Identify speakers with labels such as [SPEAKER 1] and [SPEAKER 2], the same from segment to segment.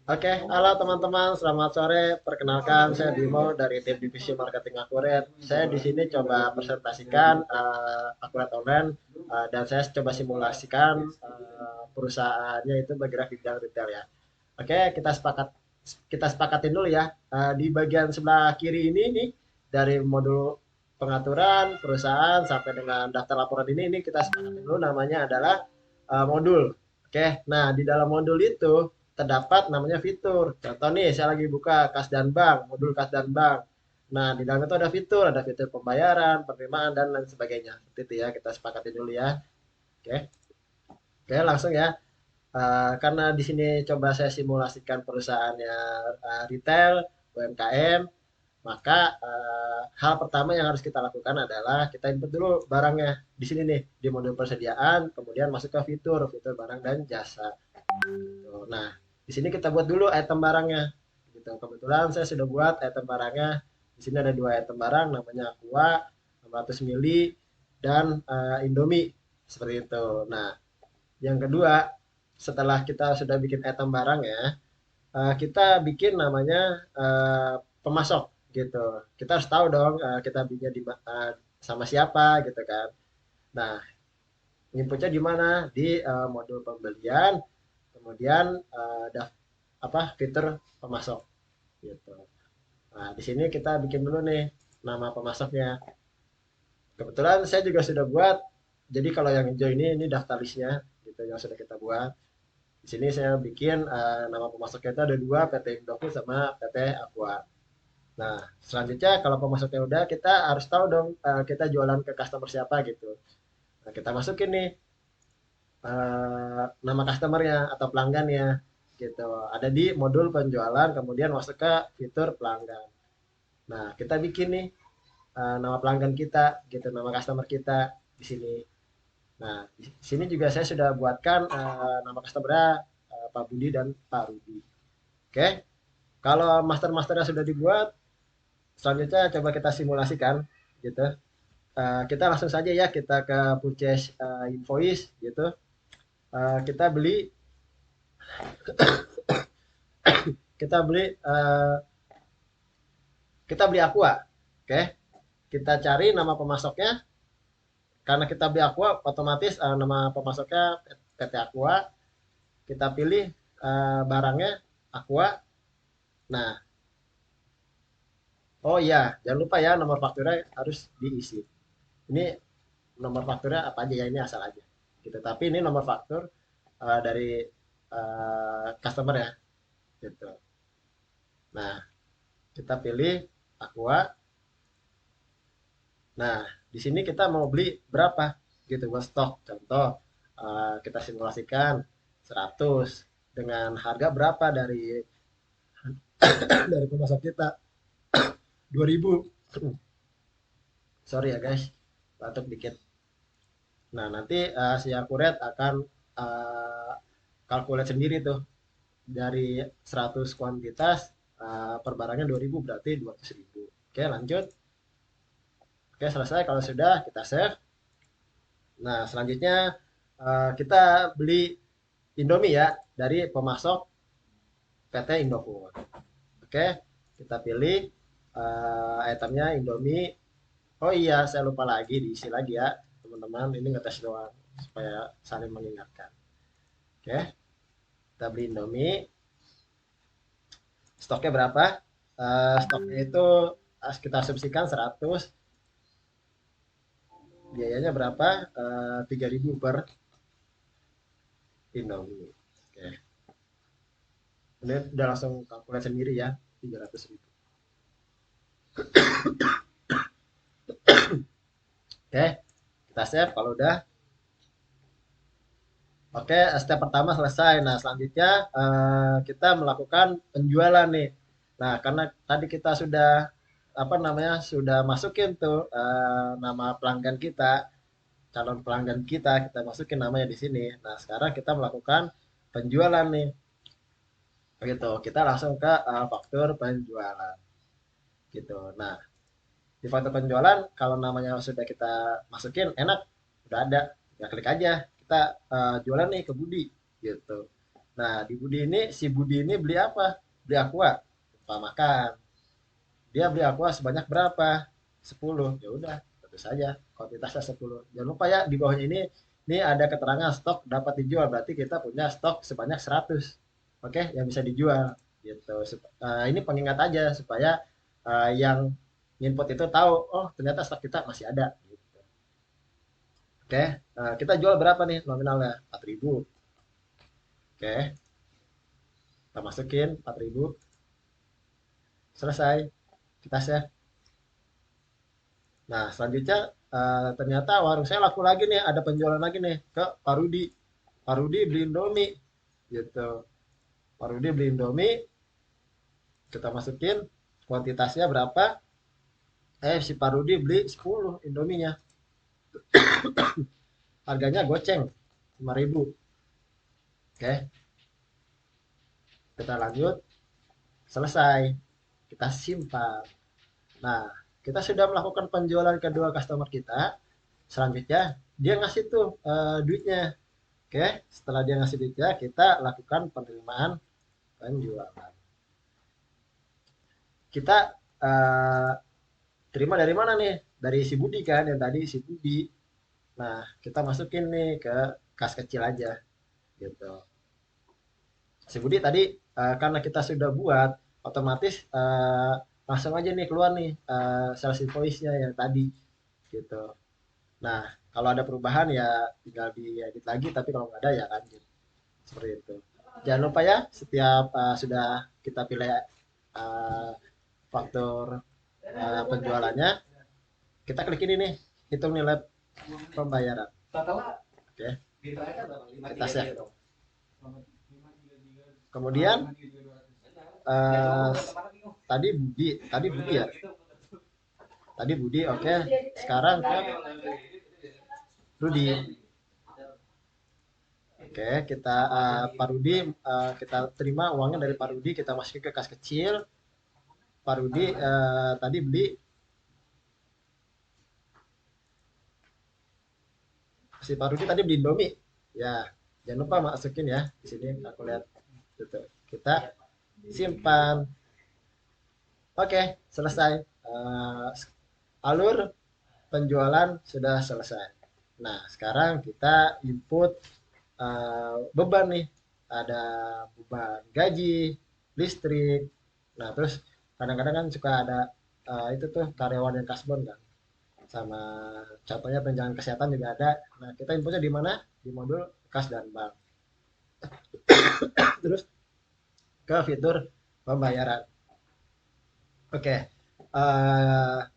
[SPEAKER 1] Oke, halo teman-teman, selamat sore. Perkenalkan, saya Bimo dari tim divisi marketing Akurat. Saya di sini coba presentasikan Akurat Online dan saya coba simulasikan perusahaannya itu bergerak di bidang retail ya. Oke, kita sepakatin dulu ya. Di bagian sebelah kiri ini nih dari modul pengaturan perusahaan sampai dengan daftar laporan ini kita sepakatin dulu namanya adalah modul. Oke, nah di dalam modul itu terdapat namanya fitur. Contoh nih, saya lagi buka kas dan bank, modul kas dan bank. Nah, di dalam itu ada fitur pembayaran, penerimaan, dan lain sebagainya. Seperti itu ya, kita sepakati dulu ya. Oke, oke langsung ya. Karena di sini coba saya simulasikan perusahaannya retail, UMKM, maka hal pertama yang harus kita lakukan adalah kita input dulu barangnya di sini nih di modul persediaan, kemudian masuk ke fitur barang dan jasa. Gitu. Nah, di sini kita buat dulu item barangnya. Gitu. Kebetulan saya sudah buat item barangnya. Di sini ada dua item barang, namanya Aqua 600 mili dan Indomie seperti itu. Nah, yang kedua, setelah kita sudah bikin item barang ya, kita bikin namanya pemasok gitu. Kita harus tahu dong kita belinya sama siapa gitu kan. Nah, inputnya di mana? Di modul pembelian, kemudian fitur pemasok gitu. Nah, di sini kita bikin dulu nih nama pemasoknya. Kebetulan saya juga sudah buat. Jadi kalau yang hijau ini daftar listnya gitu yang sudah kita buat. Di sini saya bikin nama pemasoknya itu ada dua, PT Indofood sama PT Aqua. Nah, selanjutnya kalau pemasoknya udah, kita harus tahu dong kita jualan ke customer siapa gitu. Nah, kita masukin nih nama customernya atau pelanggannya gitu. Ada di modul penjualan, kemudian masuk ke fitur pelanggan. Nah, kita bikin nih nama pelanggan kita gitu, nama customer kita di sini. Nah, di sini juga saya sudah buatkan nama customernya Pak Budi dan Pak Rudi. Oke, kalau master-masternya sudah dibuat, selanjutnya coba kita simulasikan gitu. Kita langsung saja ya kita ke purchase invoice gitu. Kita beli kita beli kita beli aqua. Oke, kita cari nama pemasoknya. Karena kita beli aqua, otomatis nama pemasoknya PT Aqua. Kita pilih barangnya aqua. Nah, oh iya, jangan lupa ya nomor fakturnya harus diisi. Ini nomor fakturnya apa aja ya, ini asal aja. Gitu. Tapi ini nomor faktur dari customer ya. Gitu. Nah, kita pilih aqua. Nah, di sini kita mau beli berapa gitu buat stok. Contoh, kita simulasikan 100 dengan harga berapa dari dari pemasok kita 2000. Sorry ya guys, batuk dikit. Nah, nanti si akurat akan uh, kalkulat sendiri tuh dari 100 kuantitas per barangnya 2000 berarti 200.000. Oke, lanjut. Oke, selesai. Kalau sudah kita save. Nah, selanjutnya kita beli Indomie ya dari pemasok PT Indofood. Oke, kita pilih itemnya Indomie. Oh iya, saya lupa lagi diisi lagi ya, teman-teman. Ini ngetes doang supaya saling mengingatkan. Oke, kita beli Indomie. Stoknya berapa? Stoknya itu kita asumsikan 100. Biayanya berapa? 3.000 per Indomie. Oke. Ini udah langsung kalkulasi sendiri ya, 300.000. Oke, kita save kalau udah. Oke, step pertama selesai. Nah, selanjutnya kita melakukan penjualan nih. Nah, karena tadi kita sudah apa namanya sudah masukin tuh nama pelanggan kita, calon pelanggan kita masukin namanya di sini. Nah, sekarang kita melakukan penjualan nih. Begitu, kita langsung ke faktur penjualan. Gitu. Nah, di faktur penjualan kalau namanya sudah kita masukin enak, udah ada, ya klik aja kita jualan nih ke Budi gitu. Nah, di Budi ini, si Budi ini beli apa? Beli aqua, lupa makan. Dia beli aqua sebanyak berapa? 10. Ya udah, tentu saja kuantitasnya 10. Jangan lupa ya, di bawahnya ini ada keterangan stok dapat dijual, berarti kita punya stok sebanyak 100. Oke, yang bisa dijual gitu. Ini pengingat aja supaya yang input itu tahu, oh ternyata stok kita masih ada gitu. Oke, kita jual berapa nih nominalnya? 4.000. Oke, kita masukin 4.000. Selesai. Kita save. Nah, selanjutnya ternyata warung saya laku lagi nih, ada penjualan lagi nih ke Pak Rudi. Pak Rudi beli Indomie gitu. Pak Rudi beli Indomie, kita masukin kuantitasnya berapa? Si Pak Rudi beli 10 Indominya. Harganya goceng 5.000. Oke, kita lanjut. Selesai. Kita simpan. Nah, kita sudah melakukan penjualan kedua customer kita. Selanjutnya dia ngasih tuh duitnya. Oke, setelah dia ngasih duitnya, kita lakukan penerimaan penjualan. Kita uh, terima dari mana nih? Dari si Budi kan, yang tadi si Budi. Nah, kita masukin nih ke kas kecil aja, gitu. Si Budi tadi karena kita sudah buat, otomatis langsung aja nih keluar nih sales invoice-nya yang tadi, gitu. Nah, kalau ada perubahan ya tinggal diedit lagi, tapi kalau nggak ada ya lanjut. Seperti itu. Jangan lupa ya, setiap sudah kita pilih uh, faktur penjualannya, kita klik ini nih, hitung nilai pembayaran. Oke, kita save. Kemudian uh, tadi Budi ya, tadi Budi, oke. Sekarang ke Rudi. Oke, kita Pak Rudi, kita terima uangnya dari Pak Rudi, kita masukin ke kas kecil. Pak Rudi tadi beli si Pak Rudi tadi beli Indomie. Ya, jangan lupa masukin ya di sini. Aku lihat gitu. Kita simpan. Oke, selesai. Alur penjualan sudah selesai. Nah, sekarang kita input beban nih. Ada beban gaji, listrik. Nah, terus kadang-kadang kan suka ada itu tuh karyawan yang kasbon kan. Sama contohnya tunjangan kesehatan juga ada. Nah, kita inputnya di mana? Di modul kas dan bank. Terus ke fitur pembayaran. Oke,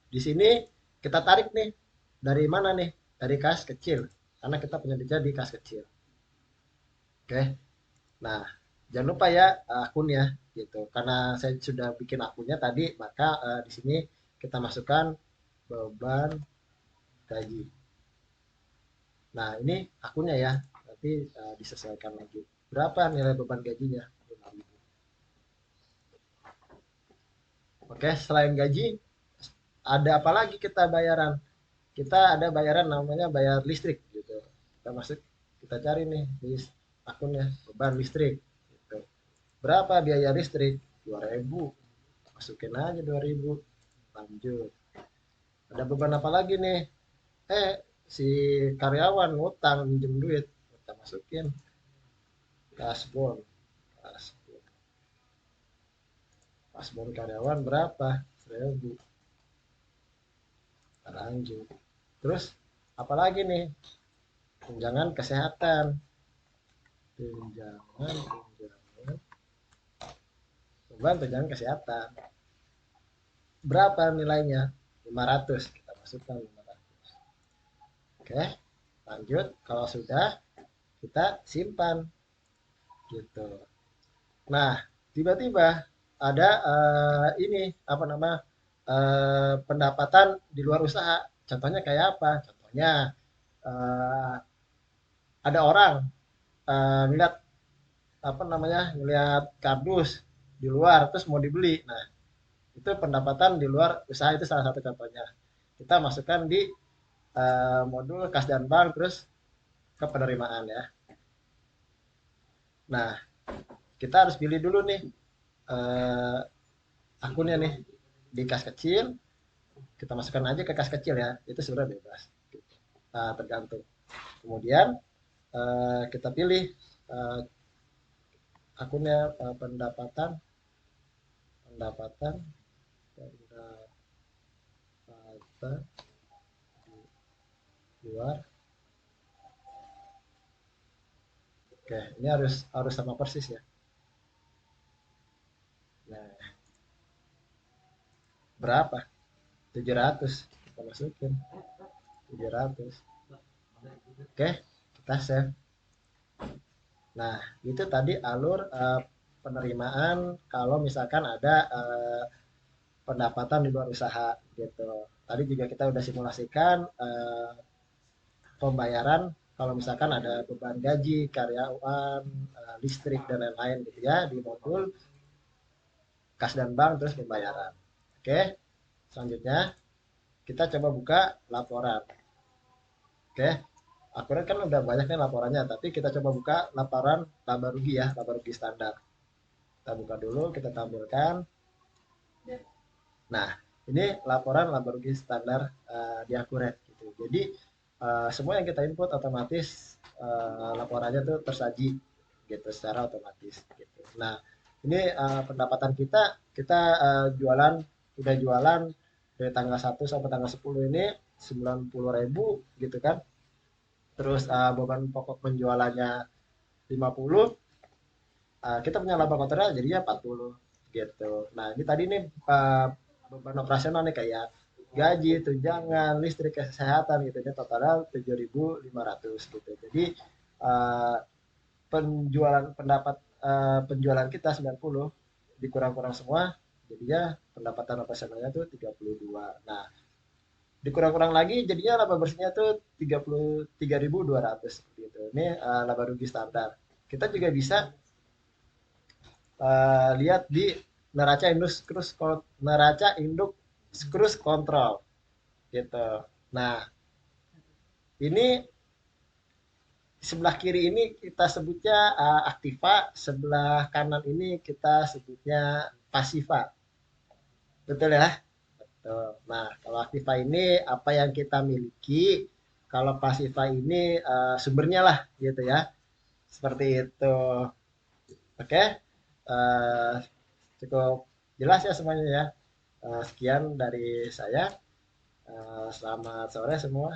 [SPEAKER 1] di sini kita tarik nih dari mana nih? Dari kas kecil, karena kita punya data di kas kecil. Oke, nah jangan lupa ya akunnya gitu. Karena saya sudah bikin akunnya tadi, maka di sini kita masukkan beban gaji. Nah ini akunnya ya, nanti disesuaikan lagi. Berapa nilai beban gajinya? 5.000. Oke, selain gaji, ada apa lagi kita bayaran? Kita ada bayaran namanya bayar listrik gitu. Kita masuk, kita cari nih di akunnya beban listrik. Gitu. Berapa biaya listrik? 2.000. Masukin aja 2.000. Lanjut. Ada beban apa lagi nih? Si karyawan ngutang minjem duit. Kita masukin kasbon. Kasbon. Kasbon karyawan berapa? 1.000. Lanjut. Terus apalagi nih? Tunjangan kesehatan. Tunjangan beban tunjangan kesehatan. Berapa nilainya? 500. Kita masukkan 500. Oke, lanjut. Kalau sudah, kita simpan. Gitu. Nah, tiba-tiba ada ini apa nama pendapatan di luar usaha. Contohnya kayak apa? Contohnya ada orang ngeliat apa namanya ngeliat kardus di luar terus mau dibeli. Nah, itu pendapatan di luar usaha, itu salah satu contohnya. Kita masukkan di modul kas dan bank terus ke penerimaan ya. Nah, kita harus pilih dulu nih eh, akunnya nih di kas kecil, kita masukkan aja ke kas kecil ya, itu sebenarnya bebas. Tergantung. Kemudian kita pilih eh, akunnya pendapatan, pendapatan, pendapatan di luar. Oke, ini harus harus sama persis ya. Nah, berapa? 700. Kita masukin 700. Oke, kita save. Nah, itu tadi alur penerimaan kalau misalkan ada pendapatan di luar usaha gitu. Tadi juga kita udah simulasikan pembayaran kalau misalkan ada beban gaji, karyawan, listrik dan lain-lain gitu ya di modul kas dan bank terus pembayaran. Oke, selanjutnya kita coba buka laporan. Oke, akurat kan udah banyak nih laporannya, tapi kita coba buka laporan laba rugi ya, laba rugi standar. Kita buka dulu, kita tampilkan. Nah, ini laporan laba rugi standar di akurat gitu. Jadi semua yang kita input otomatis laporannya tuh tersaji gitu secara otomatis gitu. Nah, ini pendapatan kita jualan udah jualan dari tanggal 1 sampai tanggal 10 ini 90.000 gitu kan. Terus beban pokok penjualannya 50, kita punya laba kotornya jadinya 40 gitu. Nah, ini tadi nih beban operasional nih kayak gaji, tunjangan, listrik, kesehatan gitu. Ini totalnya 7.500 gitu. Jadi uh, penjualan kita 90 dikurang-kurang semua jadinya pendapatan operasionalnya tuh 32. Nah, dikurang-kurang lagi jadinya laba bersihnya tuh 33.200 gitu. Ini laba rugi standar. Kita juga bisa lihat di neraca induk cruise control gitu. Nah, ini sebelah kiri ini kita sebutnya aktiva, sebelah kanan ini kita sebutnya pasiva. Betul ya? Betul. Nah, kalau aktiva ini apa yang kita miliki, kalau pasiva ini sumbernya lah gitu ya. Seperti itu. Oke. Uh, Cukup jelas ya semuanya ya. Sekian dari saya. Selamat sore semua.